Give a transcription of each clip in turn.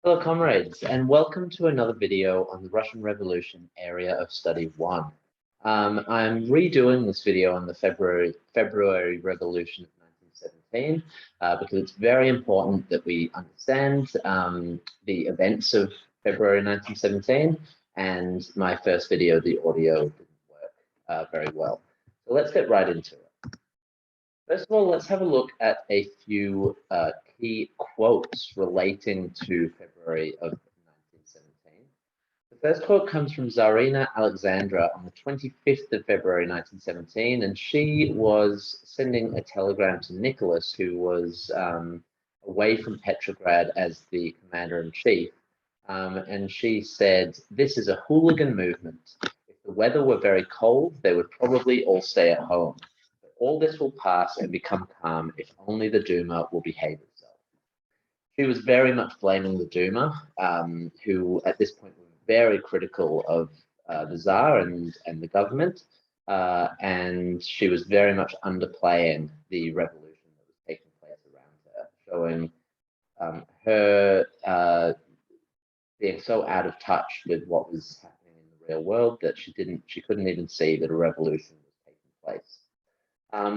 Hello, comrades, and welcome to another video on the Russian Revolution Area of Study 1. I'm redoing this video on the February Revolution of 1917 because it's very important that we understand the events of February 1917, and my first video, the audio didn't work very well. So let's get right into it. First of all, let's have a look at a few key quotes relating to February of 1917. The first quote comes from Tsarina Alexandra on the 25th of February 1917, and she was sending a telegram to Nicholas, who was away from Petrograd as the commander-in-chief. And she said, "This is a hooligan movement. If the weather were very cold, they would probably all stay at home. All this will pass and become calm if only the Duma will behave itself." She was very much blaming the Duma, who at this point were very critical of the Tsar and the government, and she was very much underplaying the revolution that was taking place around her, showing her being so out of touch with what was happening in the real world that she couldn't even see that a revolution was taking place.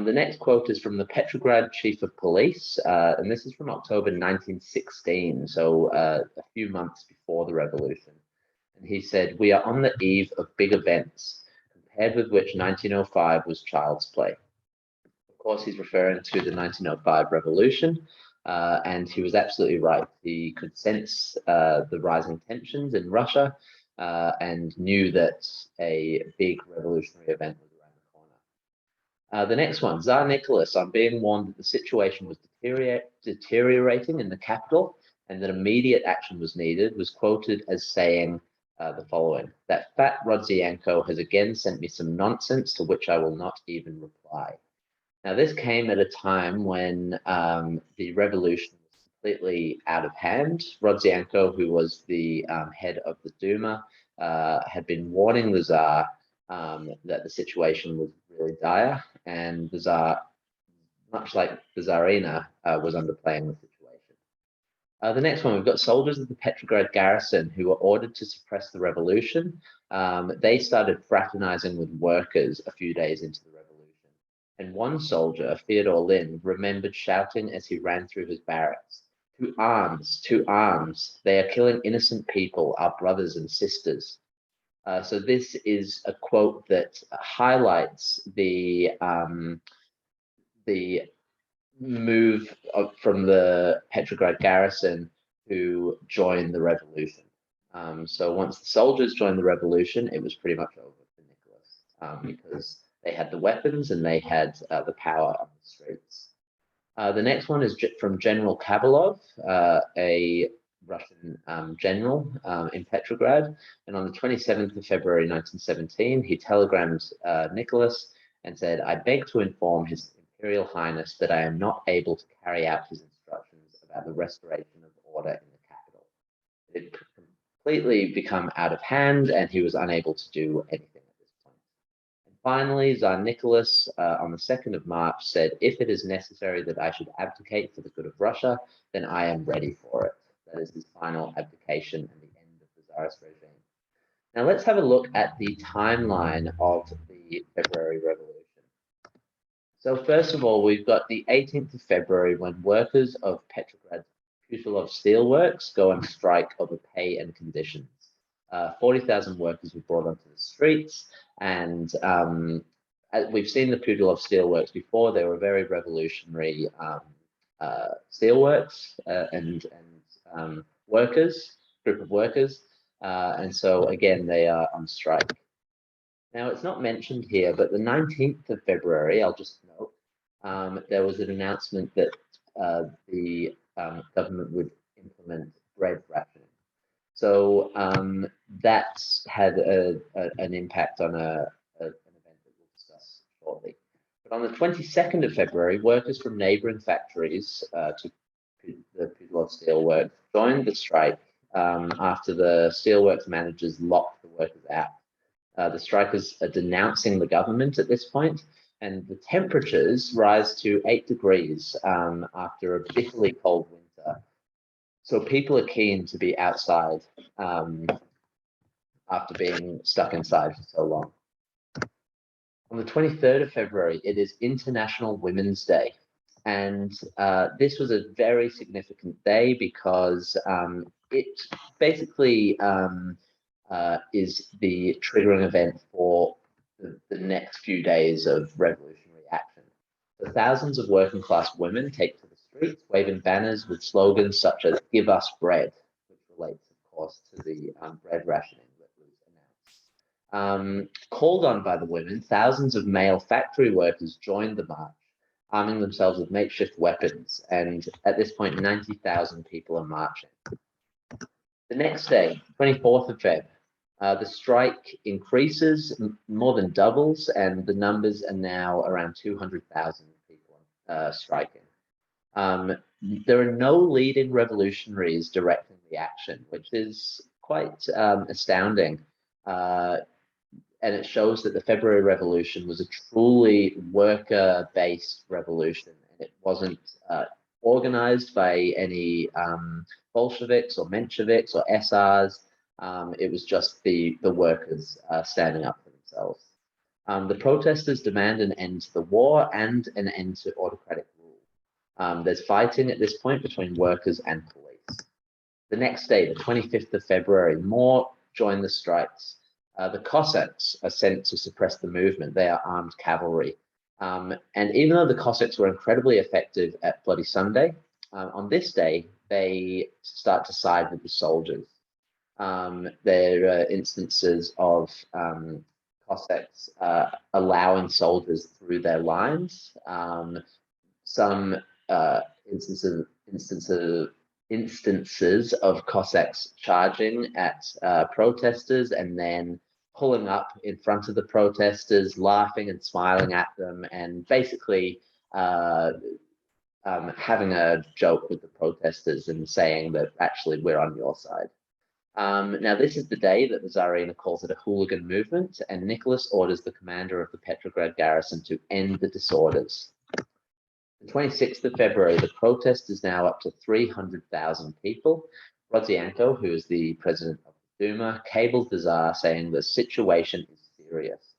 The next quote is from the Petrograd Chief of Police, and this is from October 1916, so a few months before the revolution. And he said, "We are on the eve of big events, compared with which 1905 was child's play." Of course, he's referring to the 1905 revolution, and he was absolutely right. He could sense the rising tensions in Russia and knew that a big revolutionary event was around the corner. The next one, Tsar Nicholas, on being warned that the situation was deteriorating in the capital and that immediate action was needed, was quoted as saying the following: "That fat Rodzianko has again sent me some nonsense to which I will not even reply." Now, this came at a time when the revolution was completely out of hand. Rodzianko, who was the head of the Duma, had been warning the Tsar that the situation was really dire, and the Tsar, much like the Tsarina, was underplaying the situation. The next one, we've got soldiers of the Petrograd garrison who were ordered to suppress the revolution. They started fraternizing with workers a few days into the revolution. And one soldier, Fyodor Lin, remembered shouting as he ran through his barracks, "To arms, to arms. They are killing innocent people, our brothers and sisters." So this is a quote that highlights the move from the Petrograd garrison to join the revolution. So once the soldiers joined the revolution, it was pretty much over for Nicholas because they had the weapons and they had the power on the streets. The next one is from General Kabalov, a Russian general in Petrograd. And on the 27th of February 1917, he telegrammed Nicholas and said, "I beg to inform His Imperial Highness that I am not able to carry out his instructions about the restoration of order in the capital." It had completely become out of hand and he was unable to do anything at this point. And finally, Tsar Nicholas on the 2nd of March said, "If it is necessary that I should abdicate for the good of Russia, then I am ready for it." That is his final abdication and the end of the Tsarist regime. Now let's have a look at the timeline of the February Revolution. So first of all, we've got the 18th of February when workers of Petrograd's Putilov Steelworks go on strike over pay and conditions. 40,000 workers were brought onto the streets, and we've seen the Putilov Steelworks before. They were very revolutionary steelworks and group of workers, and so again they are on strike. Now, it's not mentioned here, but the 19th of February, I'll just note, there was an announcement that the government would implement bread rationing. So that had an impact on an event that we'll discuss shortly. But on the 22nd of February, workers from neighboring factories to the Putilov Steelworks joined the strike after the steelworks managers locked the workers out. The strikers are denouncing the government at this point, and the temperatures rise to 8 degrees after a bitterly cold winter. So people are keen to be outside after being stuck inside for so long. On the 23rd of February, it is International Women's Day. And this was a very significant day because it basically is the triggering event for the next few days of revolutionary action. So thousands of working class women take to the streets, waving banners with slogans such as "Give us bread," which relates, of course, to the bread rationing that was announced. Called on by the women, thousands of male factory workers joined the march, arming themselves with makeshift weapons. And at this point, 90,000 people are marching. The next day, 24th of Feb, the strike increases, more than doubles, and the numbers are now around 200,000 people striking. There are no leading revolutionaries directing the action, which is quite astounding. And it shows that the February Revolution was a truly worker-based revolution, and it wasn't organized by any Bolsheviks or Mensheviks or SRs. It was just the workers standing up for themselves. The protesters demand an end to the war and an end to autocratic rule. There's fighting at this point between workers and police. The next day, the 25th of February, more join the strikes. The Cossacks are sent to suppress the movement. They are armed cavalry. And even though the Cossacks were incredibly effective at Bloody Sunday, on this day, they start to side with the soldiers. There are instances of Cossacks allowing soldiers through their lines. Some instances of Cossacks charging at protesters and then pulling up in front of the protesters, laughing and smiling at them, and basically having a joke with the protesters and saying that actually we're on your side. Now, this is the day that the Tsarina calls it a hooligan movement, and Nicholas orders the commander of the Petrograd garrison to end the disorders. The 26th of February, the protest is now up to 300,000 people. Rodzianko, who is the president of the Duma, cables the Tsar saying the situation is serious.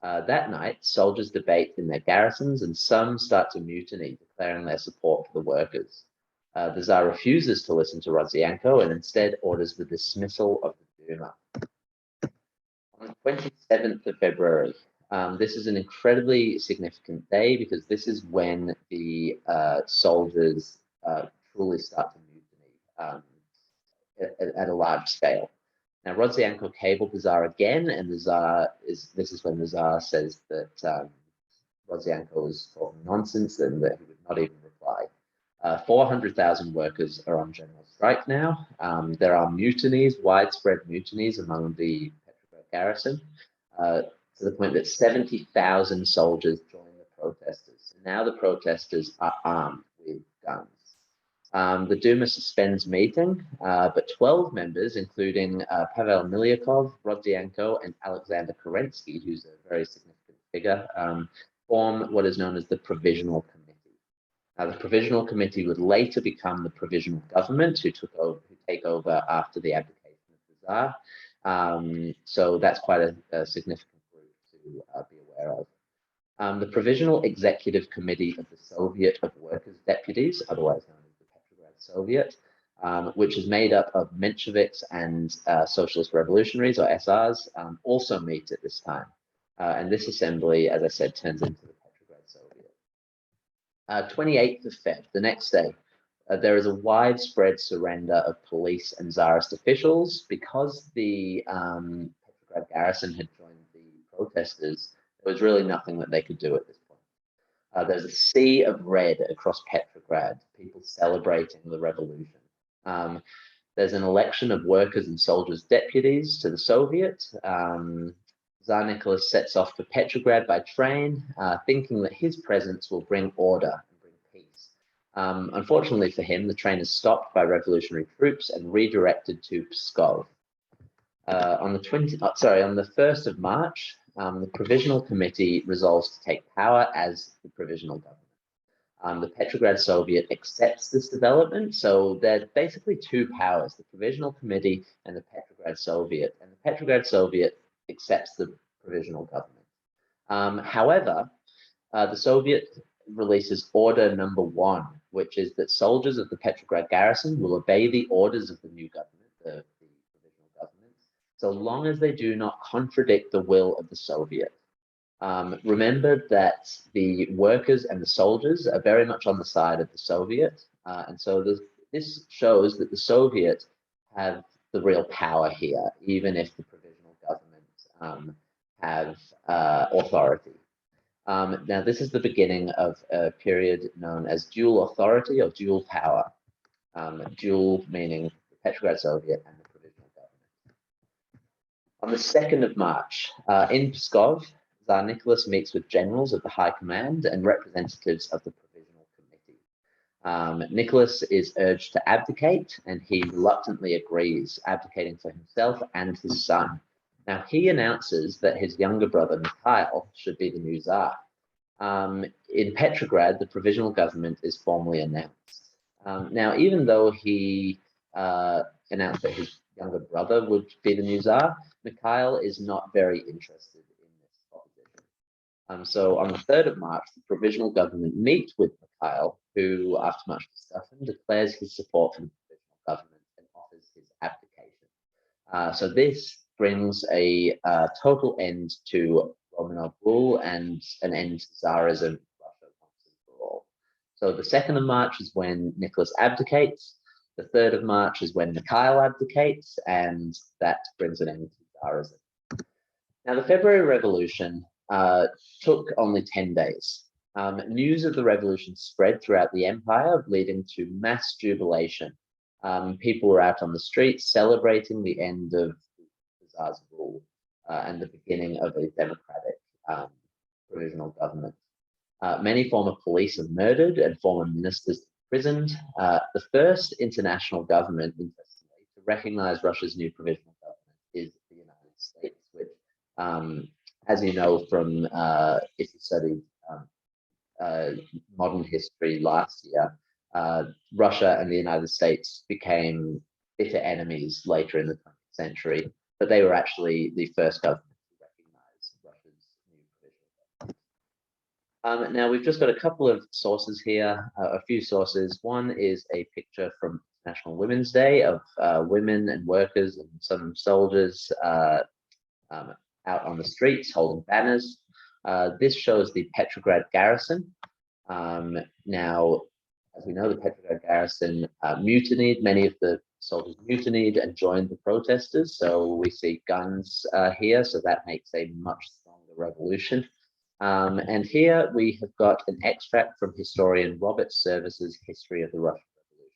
That night, soldiers debate in their garrisons, and some start to mutiny, declaring their support for the workers. The Tsar refuses to listen to Rodzianko and instead orders the dismissal of the Duma. On the 27th of February, this is an incredibly significant day because this is when the soldiers truly start to mutiny at a large scale. Now, Rodzianko cabled the Tsar again, and this is when the Tsar says that Rodzianko was talking nonsense and that he would not even reply. 400,000 workers are on general strike now. There are mutinies, widespread mutinies among the Petrograd garrison, to the point that 70,000 soldiers join the protesters. And now the protesters are armed with guns. The Duma suspends meeting, but 12 members, including Pavel Milyakov, Rodzianko, and Alexander Kerensky, who's a very significant figure, form what is known as the Provisional Committee. The Provisional Committee would later become the Provisional Government, who take over after the abdication of the Tsar. So that's quite a significant group to be aware of. The Provisional Executive Committee of the Soviet of Workers' Deputies, otherwise known as the Petrograd Soviet, which is made up of Mensheviks and Socialist Revolutionaries, or SRs, also meet at this time. And this assembly, as I said, turns into the Petrograd Soviet. 28th of Feb, the next day, there is a widespread surrender of police and Tsarist officials because the Petrograd garrison had joined the protesters. There was really nothing that they could do at this point. There's a sea of red across Petrograd, people celebrating the revolution. There's an election of workers and soldiers deputies to the Soviet. Tsar Nicholas sets off for Petrograd by train, thinking that his presence will bring order and bring peace. Unfortunately for him, the train is stopped by revolutionary troops and redirected to Pskov. On the 1st of March, the Provisional Committee resolves to take power as the Provisional Government. The Petrograd Soviet accepts this development. So there's basically two powers, the Provisional Committee and the Petrograd Soviet. And the Petrograd Soviet accepts the provisional government. However, the Soviet releases Order Number 1, which is that soldiers of the Petrograd garrison will obey the orders of the new government, the provisional government, so long as they do not contradict the will of the Soviet. Remember that the workers and the soldiers are very much on the side of the Soviet, and so this shows that the Soviet have the real power here, even if the provisional government have authority. Now, this is the beginning of a period known as dual authority or dual power. Dual meaning the Petrograd Soviet and the provisional government. On the 2nd of March, in Pskov, Tsar Nicholas meets with generals of the High Command and representatives of the Provisional Committee. Nicholas is urged to abdicate, and he reluctantly agrees, abdicating for himself and his son. Now, he announces that his younger brother, Mikhail, should be the new Tsar. In Petrograd, the provisional government is formally announced. Now, even though he announced that his younger brother would be the new Tsar, Mikhail is not very interested in this proposition. So on the 3rd of March, the provisional government meets with Mikhail, who, after much discussion, declares his support for the provisional government and offers his abdication. So this brings a total end to Romanov rule and an end to Tsarism in Russia once and for all. So the 2nd of March is when Nicholas abdicates. The 3rd of March is when Mikhail abdicates, and that brings an end to Tsarism. Now, the February Revolution took only 10 days. News of the revolution spread throughout the empire, leading to mass jubilation. People were out on the streets celebrating the end of the Tsar's rule and the beginning of a democratic provisional government. Many former police are murdered and former ministers imprisoned. The first international government, interestingly, to recognize Russia's new provisional government is the United States, which, as you know from if you studied modern history last year, Russia and the United States became bitter enemies later in the 20th century, but they were actually the first government to recognize Russia's new provisional government. Now, we've just got a couple of sources here, a few sources. One is a picture from National Women's Day of women and workers and some soldiers out on the streets holding banners. This shows the Petrograd garrison. Now, as we know, the Petrograd garrison mutinied. Many of the soldiers mutinied and joined the protesters. So we see guns here. So that makes a much stronger revolution. And here we have got an extract from historian Robert Service's History of the Russian Revolution.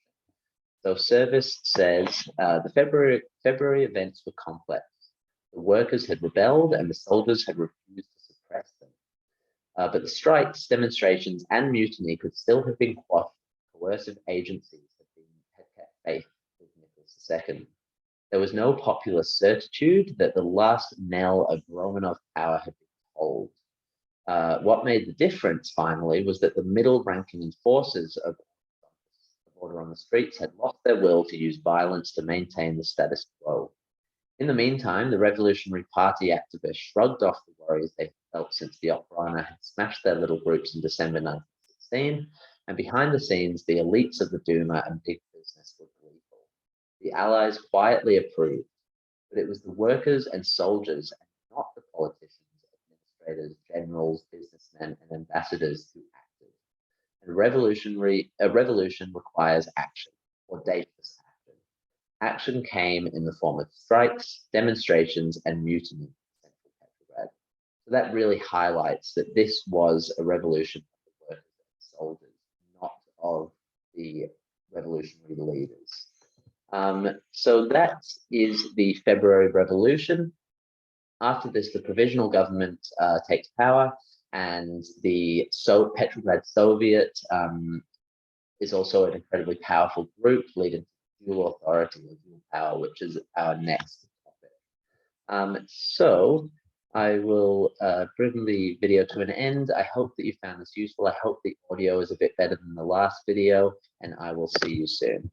So Service says the February events were complex. The workers had rebelled and the soldiers had refused to suppress them. But the strikes, demonstrations, and mutiny could still have been quashed. Coercive agencies had kept faith with Nicholas II. There was no popular certitude that the last knell of Romanov power had been tolled. What made the difference, finally, was that the middle-ranking enforcers of order on the streets had lost their will to use violence to maintain the status quo. In the meantime, the Revolutionary Party activists shrugged off the worries they felt since the Okhrana had smashed their little groups in December 1916, and behind the scenes, the elites of the Duma and big business were gleeful. The Allies quietly approved, but it was the workers and soldiers, and not the politicians, administrators, generals, businessmen, and ambassadors who acted. And a revolution requires action, audacious action. Action came in the form of strikes, demonstrations, and mutiny in central Petrograd. So that really highlights that this was a revolution of the workers and soldiers, not of the revolutionary leaders. So that is the February Revolution. After this, the provisional government takes power, and the Petrograd Soviet is also an incredibly powerful group leading to dual authority or dual power, which is our next topic. So I will bring the video to an end. I hope that you found this useful. I hope the audio is a bit better than the last video, and I will see you soon.